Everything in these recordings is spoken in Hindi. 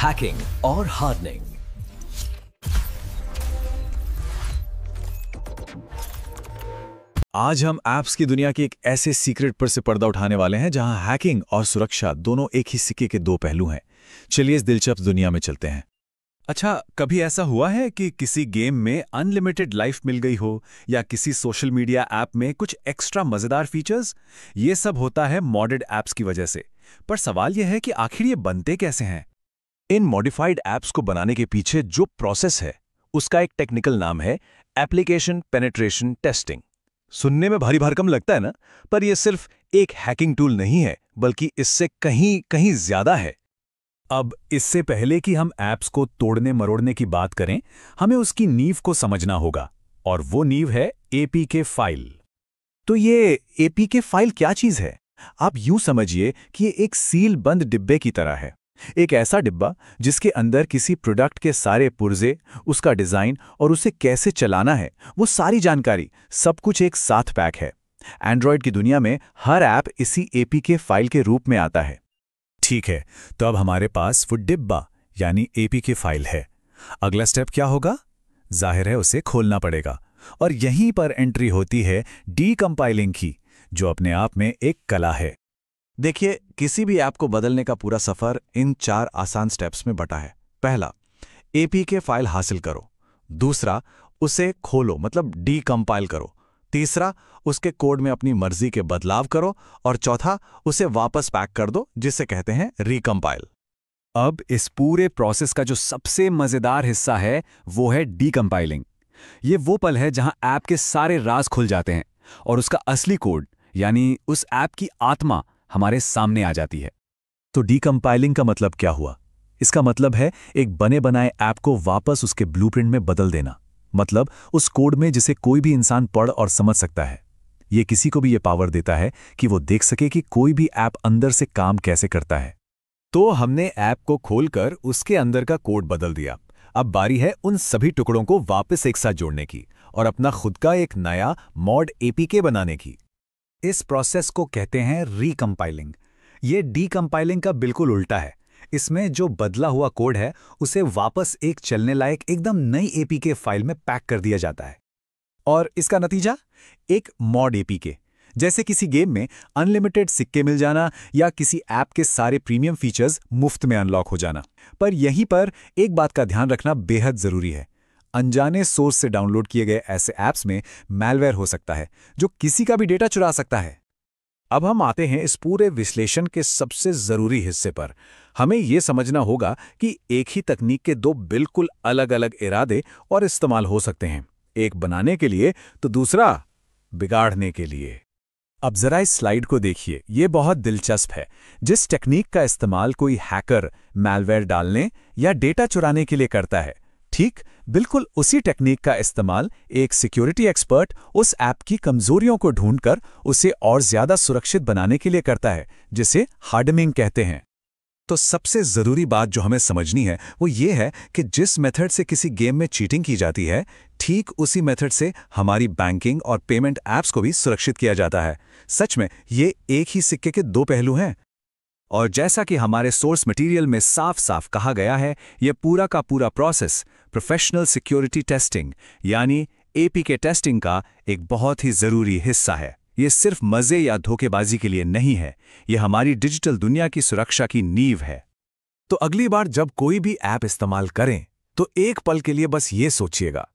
हैकिंग और हार्डनिंग। आज हम ऐप्स की दुनिया के एक ऐसे सीक्रेट पर से पर्दा उठाने वाले हैं जहां हैकिंग और सुरक्षा दोनों एक ही सिक्के के दो पहलू हैं। चलिए इस दिलचस्प दुनिया में चलते हैं। अच्छा, कभी ऐसा हुआ है कि किसी गेम में अनलिमिटेड लाइफ मिल गई हो या किसी सोशल मीडिया ऐप में कुछ एक्स्ट्रा मजेदार फीचर्स? ये सब होता है मॉडेड ऐप्स की वजह से। पर सवाल यह है कि आखिर ये बनते कैसे हैं? इन मॉडिफाइड ऐप्स को बनाने के पीछे जो प्रोसेस है उसका एक टेक्निकल नाम है एप्लीकेशन पेनिट्रेशन टेस्टिंग। सुनने में भारी भरकम लगता है ना, पर यह सिर्फ एक हैकिंग टूल नहीं है, बल्कि इससे कहीं कहीं ज्यादा है। अब इससे पहले कि हम ऐप्स को तोड़ने मरोड़ने की बात करें, हमें उसकी नींव को समझना होगा, और वो नींव है एपीके फाइल। तो ये एपीके फाइल क्या चीज है? आप यूं समझिए कि ये एक सील बंद डिब्बे की तरह है। एक ऐसा डिब्बा जिसके अंदर किसी प्रोडक्ट के सारे पुर्जे, उसका डिजाइन और उसे कैसे चलाना है, वो सारी जानकारी, सब कुछ एक साथ पैक है। एंड्रॉयड की दुनिया में हर ऐप इसी एपीके फाइल के रूप में आता है। ठीक है, तो अब हमारे पास वो डिब्बा यानी एपीके फाइल है। अगला स्टेप क्या होगा? जाहिर है उसे खोलना पड़ेगा, और यहीं पर एंट्री होती है डीकंपाइलिंग की, जो अपने आप में एक कला है। देखिए, किसी भी ऐप को बदलने का पूरा सफर इन 4 आसान स्टेप्स में बटा है। पहला, एपीके फाइल हासिल करो। दूसरा, उसे खोलो मतलब डीकंपाइल करो। तीसरा, उसके कोड में अपनी मर्जी के बदलाव करो। और चौथा, उसे वापस पैक कर दो, जिसे कहते हैं रिकंपाइल। अब इस पूरे प्रोसेस का जो सबसे मजेदार हिस्सा है वो है डीकंपाइलिंग। ये वो पल है जहां ऐप के सारे राज खुल जाते हैं और उसका असली कोड यानी उस ऐप की आत्मा हमारे सामने आ जाती है। तो डीकंपाइलिंग का मतलब क्या हुआ? इसका मतलब है एक बने बनाए ऐप को वापस उसके ब्लूप्रिंट में बदल देना, मतलब उस कोड में जिसे कोई भी इंसान पढ़ और समझ सकता है। ये किसी को भी ये पावर देता है कि वो देख सके कि कोई भी ऐप अंदर से काम कैसे करता है। तो हमने ऐप को खोलकर उसके अंदर का कोड बदल दिया। अब बारी है उन सभी टुकड़ों को वापस एक साथ जोड़ने की और अपना खुद का एक नया मॉड एपीके बनाने की। इस प्रोसेस को कहते हैं रिकंपाइलिंग। ये डीकंपाइलिंग का बिल्कुल उल्टा है। इसमें जो बदला हुआ कोड है उसे वापस एक चलने लायक एकदम नई एपीके फाइल में पैक कर दिया जाता है। और इसका नतीजा एक मॉड एपीके। जैसे किसी गेम में अनलिमिटेड सिक्के मिल जाना या किसी ऐप के सारे प्रीमियम फीचर्स मुफ्त में अनलॉक हो जाना। पर यहीं पर एक बात का ध्यान रखना बेहद जरूरी है। अनजाने सोर्स से डाउनलोड किए गए ऐसे ऐप्स में मैलवेयर हो सकता है जो किसी का भी डेटा चुरा सकता है। अब हम आते हैं इस पूरे विश्लेषण के सबसे जरूरी हिस्से पर। हमें यह समझना होगा कि एक ही तकनीक के दो बिल्कुल अलग अलग इरादे और इस्तेमाल हो सकते हैं, एक बनाने के लिए तो दूसरा बिगाड़ने के लिए। अब जरा इस स्लाइड को देखिए, ये बहुत दिलचस्प है। जिस टेक्निक का इस्तेमाल कोई हैकर मैलवेयर डालने या डेटा चुराने के लिए करता है, ठीक बिल्कुल उसी टेक्निक का इस्तेमाल एक सिक्योरिटी एक्सपर्ट उस ऐप की कमजोरियों को ढूंढकर उसे और ज्यादा सुरक्षित बनाने के लिए करता है, जिसे हार्डनिंग कहते हैं। तो सबसे जरूरी बात जो हमें समझनी है वो ये है कि जिस मेथड से किसी गेम में चीटिंग की जाती है, ठीक उसी मेथड से हमारी बैंकिंग और पेमेंट ऐप्स को भी सुरक्षित किया जाता है। सच में ये एक ही सिक्के के दो पहलू हैं। और जैसा कि हमारे सोर्स मटेरियल में साफ साफ कहा गया है, यह पूरा का पूरा प्रोसेस प्रोफेशनल सिक्योरिटी टेस्टिंग यानी एपीके टेस्टिंग का एक बहुत ही जरूरी हिस्सा है। ये सिर्फ मजे या धोखेबाजी के लिए नहीं है, ये हमारी डिजिटल दुनिया की सुरक्षा की नींव है। तो अगली बार जब कोई भी ऐप इस्तेमाल करें तो एक पल के लिए बस ये सोचिएगा,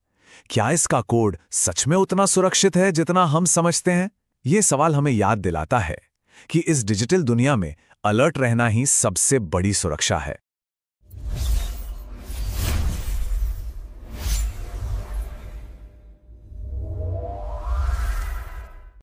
क्या इसका कोड सच में उतना सुरक्षित है जितना हम समझते हैं? ये सवाल हमें याद दिलाता है कि इस डिजिटल दुनिया में अलर्ट रहना ही सबसे बड़ी सुरक्षा है।